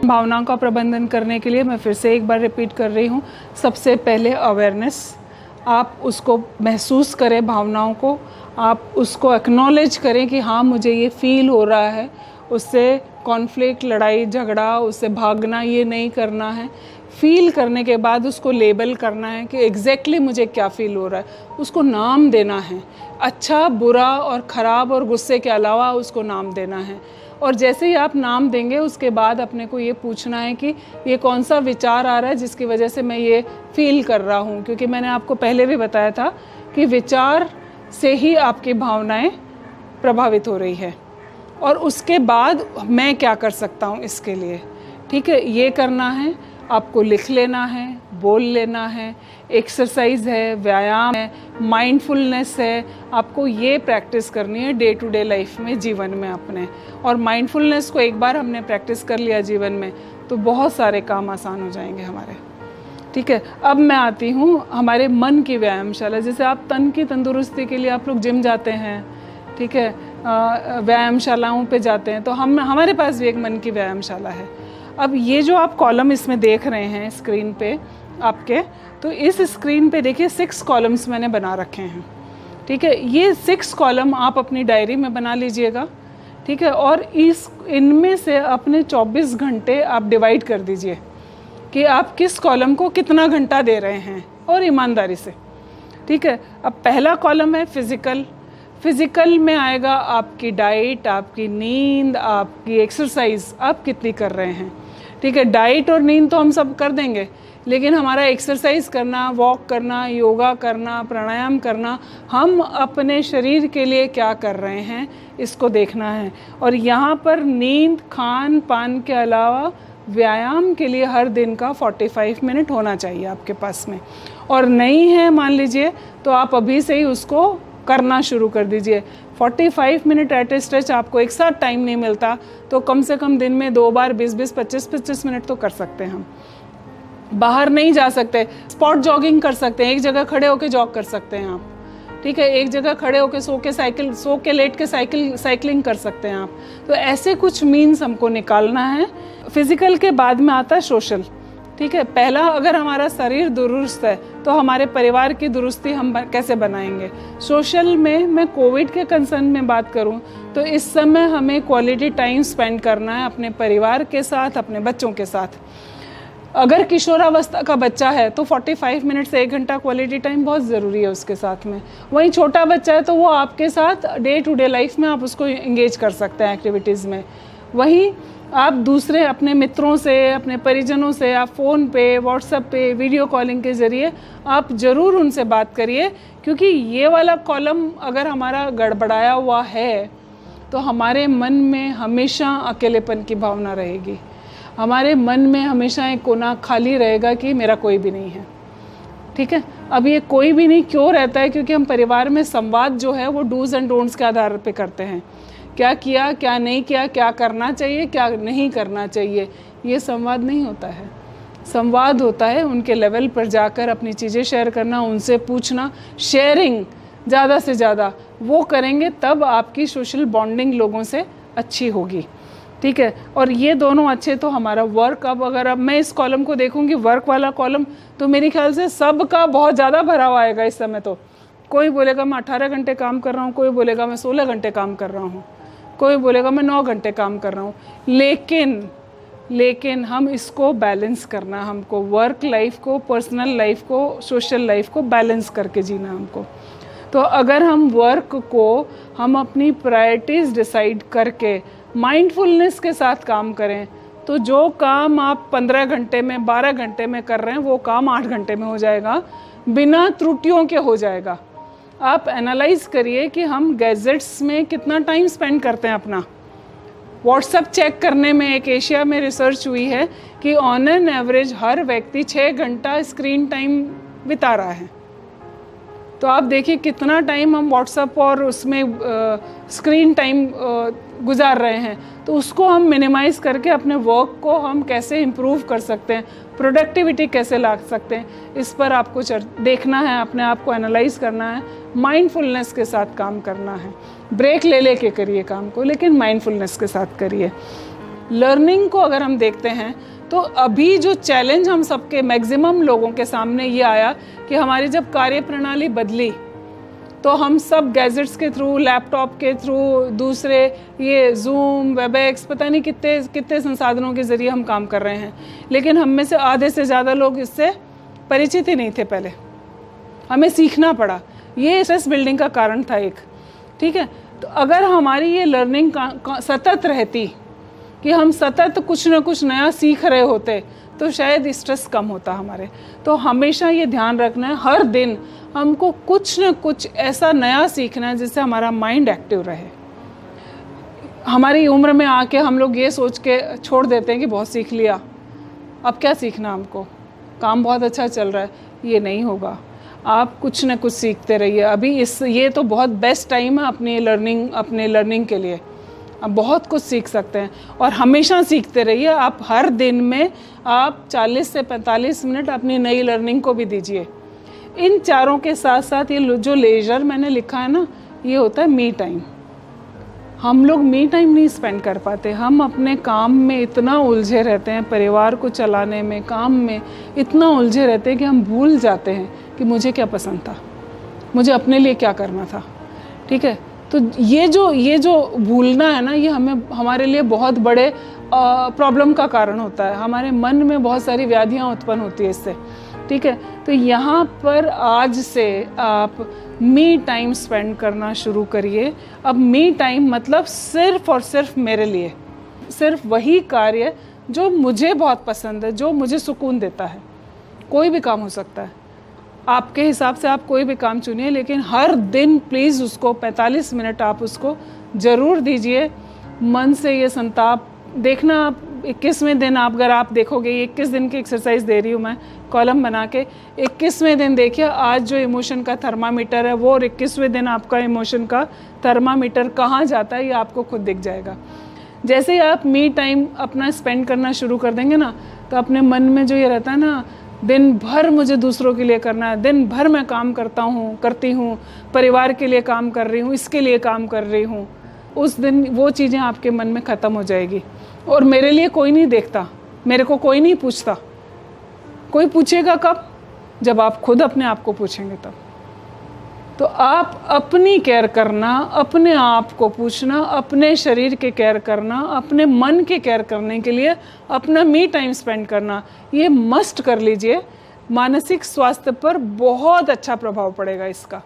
भावनाओं का प्रबंधन करने के लिए मैं फिर से एक बार रिपीट कर रही हूँ। सबसे पहले अवेयरनेस, आप उसको महसूस करें, भावनाओं को आप उसको एक्नॉलेज करें कि हाँ मुझे ये फील हो रहा है। उससे कॉन्फ्लिक्ट, लड़ाई झगड़ा, उससे भागना ये नहीं करना है। फील करने के बाद उसको लेबल करना है कि एग्जैक्टली मुझे क्या फील हो रहा है, उसको नाम देना है। अच्छा, बुरा और ख़राब और गुस्से के अलावा उसको नाम देना है। और जैसे ही आप नाम देंगे उसके बाद अपने को ये पूछना है कि ये कौन सा विचार आ रहा है जिसकी वजह से मैं ये फील कर रहा हूँ। क्योंकि मैंने आपको पहले भी बताया था कि विचार से ही आपकी भावनाएं प्रभावित हो रही है। और उसके बाद मैं क्या कर सकता हूँ इसके लिए, ठीक है, ये करना है। आपको लिख लेना है, बोल लेना है, एक्सरसाइज है, व्यायाम है, माइंडफुलनेस है। आपको ये प्रैक्टिस करनी है डे टू डे लाइफ में, जीवन में अपने। और माइंडफुलनेस को एक बार हमने प्रैक्टिस कर लिया जीवन में तो बहुत सारे काम आसान हो जाएंगे हमारे, ठीक है। अब मैं आती हूँ हमारे मन की व्यायामशाला। जैसे आप तन की तंदुरुस्ती के लिए आप लोग जिम जाते हैं, ठीक है, व्यायामशालाओं पे जाते हैं, तो हमारे पास भी एक मन की व्यायामशाला है। अब ये जो आप कॉलम इसमें देख रहे हैं स्क्रीन पे आपके, तो इस स्क्रीन पे देखिए 6 कॉलम्स मैंने बना रखे हैं, ठीक है। ये 6 कॉलम आप अपनी डायरी में बना लीजिएगा, ठीक है। और इनमें से अपने 24 घंटे आप डिवाइड कर दीजिए कि आप किस कॉलम को कितना घंटा दे रहे हैं, और ईमानदारी से, ठीक है। अब पहला कॉलम है फिज़िकल में आएगा आपकी डाइट, आपकी नींद, आपकी एक्सरसाइज, आप कितनी कर रहे हैं, ठीक है। डाइट और नींद तो हम सब कर देंगे, लेकिन हमारा एक्सरसाइज करना, वॉक करना, योगा करना, प्राणायाम करना, हम अपने शरीर के लिए क्या कर रहे हैं इसको देखना है। और यहाँ पर नींद, खान पान के अलावा व्यायाम के लिए हर दिन का 45 मिनट होना चाहिए आपके पास में। और नहीं है मान लीजिए, तो आप अभी से ही उसको करना शुरू कर दीजिए। 45 मिनट एट ए स्ट्रेच आपको एक साथ टाइम नहीं मिलता, तो कम से कम दिन में 2 बार 20-20, 25-25 मिनट तो कर सकते हैं हम। बाहर नहीं जा सकते, स्पॉट जॉगिंग कर सकते हैं, एक जगह खड़े होकर जॉग कर सकते हैं आप, ठीक है। एक जगह खड़े होकर सो के लेट के साइकिलिंग कर सकते हैं आप। तो ऐसे कुछ मीन्स हमको निकालना है। फिजिकल के बाद में आता है सोशल, ठीक है। पहला, अगर हमारा शरीर दुरुस्त है तो हमारे परिवार की दुरुस्ती हम कैसे बनाएंगे। सोशल में मैं कोविड के कंसर्न में बात करूं तो इस समय हमें क्वालिटी टाइम स्पेंड करना है अपने परिवार के साथ, अपने बच्चों के साथ। अगर किशोरावस्था का बच्चा है तो 45 मिनट से 1 घंटा क्वालिटी टाइम बहुत ज़रूरी है उसके साथ में। वहीं छोटा बच्चा है तो वो आपके साथ डे टू डे लाइफ में आप उसको इंगेज कर सकते हैं एक्टिविटीज़ में। वहीं आप दूसरे अपने मित्रों से, अपने परिजनों से आप फ़ोन पे, व्हाट्सएप पे, वीडियो कॉलिंग के ज़रिए आप ज़रूर उनसे बात करिए। क्योंकि ये वाला कॉलम अगर हमारा गड़बड़ाया हुआ है तो हमारे मन में हमेशा अकेलेपन की भावना रहेगी, हमारे मन में हमेशा एक कोना खाली रहेगा कि मेरा कोई भी नहीं है, ठीक है। अब ये कोई भी नहीं क्यों रहता है, क्योंकि हम परिवार में संवाद जो है वो डूज एंड डोंट्स के आधार पे करते हैं। क्या किया, क्या नहीं किया, क्या करना चाहिए, क्या नहीं करना चाहिए, ये संवाद नहीं होता है। संवाद होता है उनके लेवल पर जाकर अपनी चीज़ें शेयर करना, उनसे पूछना, शेयरिंग ज़्यादा से ज़्यादा वो करेंगे तब आपकी सोशल बॉन्डिंग लोगों से अच्छी होगी, ठीक है। और ये दोनों अच्छे तो हमारा वर्क, अब मैं इस कॉलम को देखूंगी वर्क वाला कॉलम, तो मेरे ख्याल से सबका बहुत ज़्यादा भरा हुआ आएगा इस समय। तो कोई बोलेगा मैं 18 घंटे काम कर रहा हूँ, कोई बोलेगा मैं 16 घंटे काम कर रहा हूँ, कोई बोलेगा मैं 9 घंटे काम कर रहा हूँ। लेकिन हम इसको बैलेंस करना, हमको वर्क लाइफ को, पर्सनल लाइफ को, सोशल लाइफ को बैलेंस करके जीना हमको। तो अगर हम वर्क को हम अपनी प्रायोरिटीज़ डिसाइड करके माइंडफुलनेस के साथ काम करें तो जो काम आप 15 घंटे में, 12 घंटे में कर रहे हैं वो काम 8 घंटे में हो जाएगा, बिना त्रुटियों के हो जाएगा। आप एनालाइज करिए कि हम गैजेट्स में कितना टाइम स्पेंड करते हैं अपना। व्हाट्सएप चेक करने में एक एशिया में रिसर्च हुई है कि ऑन एन एवरेज हर व्यक्ति 6 घंटा स्क्रीन टाइम बिता रहा है। तो आप देखिए कितना टाइम हम व्हाट्सएप और उसमें स्क्रीन टाइम गुजार रहे हैं। तो उसको हम मिनिमाइज़ करके अपने वर्क को हम कैसे इम्प्रूव कर सकते हैं, प्रोडक्टिविटी कैसे ला सकते हैं, इस पर आपको देखना है, अपने आप को एनालाइज करना है, माइंडफुलनेस के साथ काम करना है। ब्रेक ले लेके करिए काम को, लेकिन माइंडफुलनेस के साथ करिए। लर्निंग को अगर हम देखते हैं तो अभी जो चैलेंज हम सबके मैक्सिमम लोगों के सामने ये आया कि हमारी जब कार्य प्रणाली बदली तो हम सब गैजेट्स के थ्रू, लैपटॉप के थ्रू, दूसरे ये जूम, वेबएक्स, पता नहीं कितने कितने संसाधनों के ज़रिए हम काम कर रहे हैं, लेकिन हम में से आधे से ज़्यादा लोग इससे परिचित ही नहीं थे। पहले हमें सीखना पड़ा, ये स्ट्रेस बिल्डिंग का कारण था एक। ठीक है, तो अगर हमारी ये लर्निंग सतत रहती कि हम सतत कुछ ना कुछ नया सीख रहे होते तो शायद स्ट्रेस कम होता हमारे। तो हमेशा ये ध्यान रखना है, हर दिन हमको कुछ ना कुछ ऐसा नया सीखना है जिससे हमारा माइंड एक्टिव रहे। हमारी उम्र में आके हम लोग ये सोच के छोड़ देते हैं कि बहुत सीख लिया, अब क्या सीखना, हमको काम बहुत अच्छा चल रहा है। ये नहीं होगा, आप कुछ ना कुछ सीखते रहिए। अभी ये तो बहुत बेस्ट टाइम है अपने लर्निंग के लिए। आप बहुत कुछ सीख सकते हैं और हमेशा सीखते रहिए। आप हर दिन में आप 40 से 45 मिनट अपनी नई लर्निंग को भी दीजिए। इन चारों के साथ साथ ये जो लेजर मैंने लिखा है ना, ये होता है मी टाइम। हम लोग मी टाइम नहीं स्पेंड कर पाते, हम अपने काम में इतना उलझे रहते हैं, परिवार को चलाने में, काम में इतना उलझे रहते हैं कि हम भूल जाते हैं कि मुझे क्या पसंद था, मुझे अपने लिए क्या करना था। ठीक है, तो ये जो भूलना है ना, ये हमारे लिए बहुत बड़े प्रॉब्लम का कारण होता है। हमारे मन में बहुत सारी व्याधियाँ उत्पन्न होती है इससे। ठीक है, तो यहाँ पर आज से आप मी टाइम स्पेंड करना शुरू करिए। अब मी टाइम मतलब सिर्फ और सिर्फ मेरे लिए, सिर्फ वही कार्य जो मुझे बहुत पसंद है, जो मुझे सुकून देता है। कोई भी काम हो सकता है, आपके हिसाब से आप कोई भी काम चुनिए, लेकिन हर दिन प्लीज़ उसको 45 मिनट आप उसको ज़रूर दीजिए। मन से ये संताप देखना। आप 21वें दिन अगर आप देखोगे, 21 दिन की एक्सरसाइज दे रही हूँ मैं कॉलम बना के, 21वें दिन देखिए आज जो इमोशन का थर्मामीटर है वो, और 21वें दिन आपका इमोशन का थर्मामीटर कहाँ जाता है ये आपको खुद दिख जाएगा। जैसे ही आप मी टाइम अपना स्पेंड करना शुरू कर देंगे ना, तो अपने मन में जो ये रहता है ना, दिन भर मुझे दूसरों के लिए करना है, दिन भर मैं काम करती हूँ, परिवार के लिए काम कर रही हूँ, इसके लिए काम कर रही हूँ, उस दिन वो चीज़ें आपके मन में ख़त्म हो जाएगी। और मेरे लिए कोई नहीं देखता, मेरे को कोई नहीं पूछता। कोई पूछेगा कब? जब आप खुद अपने आप को पूछेंगे तब। तो आप अपनी केयर करना, अपने आप को पूछना, अपने शरीर के केयर करना, अपने मन के केयर करने के लिए अपना मी टाइम स्पेंड करना, ये मस्ट कर लीजिए। मानसिक स्वास्थ्य पर बहुत अच्छा प्रभाव पड़ेगा इसका।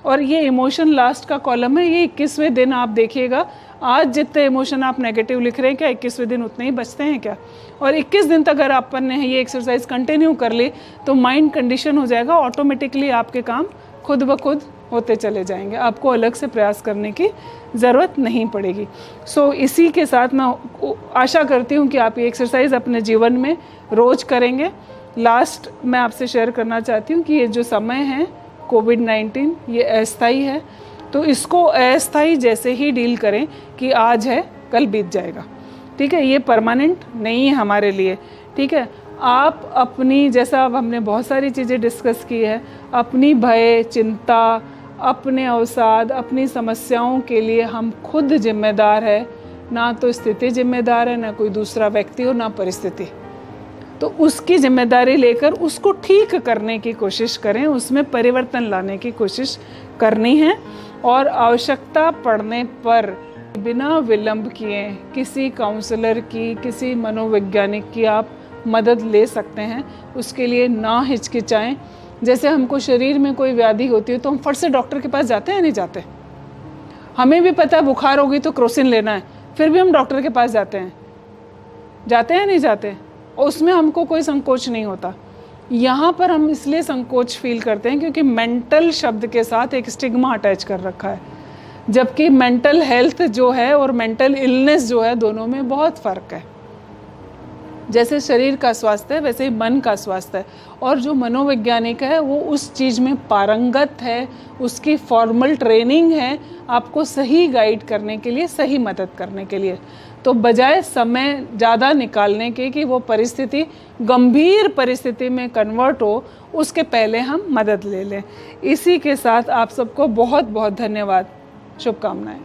और ये इमोशन लास्ट का कॉलम है, ये 21वें दिन आप देखिएगा। आज जितने इमोशन आप नेगेटिव लिख रहे हैं, क्या 21वें दिन उतने ही बचते हैं क्या? और 21 दिन तक अगर अपन ने ये एक्सरसाइज कंटिन्यू कर ली तो माइंड कंडीशन हो जाएगा, ऑटोमेटिकली आपके काम खुद ब खुद होते चले जाएंगे, आपको अलग से प्रयास करने की ज़रूरत नहीं पड़ेगी। सो इसी के साथ मैं आशा करती हूँ कि आप ये एक्सरसाइज अपने जीवन में रोज़ करेंगे। लास्ट मैं आपसे शेयर करना चाहती हूँ कि ये जो समय है कोविड-19, ये अस्थायी है, तो इसको अस्थायी जैसे ही डील करें कि आज है कल बीत जाएगा। ठीक है, ये परमानेंट नहीं है हमारे लिए। ठीक है, आप अपनी, जैसा अब हमने बहुत सारी चीज़ें डिस्कस की है, अपनी भय, चिंता, अपने अवसाद, अपनी समस्याओं के लिए हम खुद जिम्मेदार है, ना तो स्थिति जिम्मेदार है, ना कोई दूसरा व्यक्ति हो, ना परिस्थिति। तो उसकी जिम्मेदारी लेकर उसको ठीक करने की कोशिश करें, उसमें परिवर्तन लाने की कोशिश करनी है। और आवश्यकता पड़ने पर बिना विलंब किए किसी काउंसलर की, किसी मनोवैज्ञानिक की आप मदद ले सकते हैं। उसके लिए ना हिचकिचाएं। जैसे हमको शरीर में कोई व्याधि होती है तो हम फट से डॉक्टर के पास जाते हैं, नहीं जाते? हमें भी पता है बुखार होगी तो क्रोसिन लेना है, फिर भी हम डॉक्टर के पास जाते हैं, नहीं जाते? और उसमें हमको कोई संकोच नहीं होता। यहाँ पर हम इसलिए संकोच फील करते हैं क्योंकि मेंटल शब्द के साथ एक स्टिग्मा अटैच कर रखा है, जबकि मेंटल हेल्थ जो है और मेंटल इलनेस जो है, दोनों में बहुत फ़र्क है, जैसे शरीर का स्वास्थ्य है वैसे ही मन का स्वास्थ्य है, और जो मनोवैज्ञानिक है वो उस चीज़ में पारंगत है, उसकी फॉर्मल ट्रेनिंग है आपको सही गाइड करने के लिए, सही मदद करने के लिए। तो बजाय समय ज़्यादा निकालने के कि वो परिस्थिति गंभीर परिस्थिति में कन्वर्ट हो, उसके पहले हम मदद ले लें। इसी के साथ आप सबको बहुत बहुत धन्यवाद, शुभकामनाएं।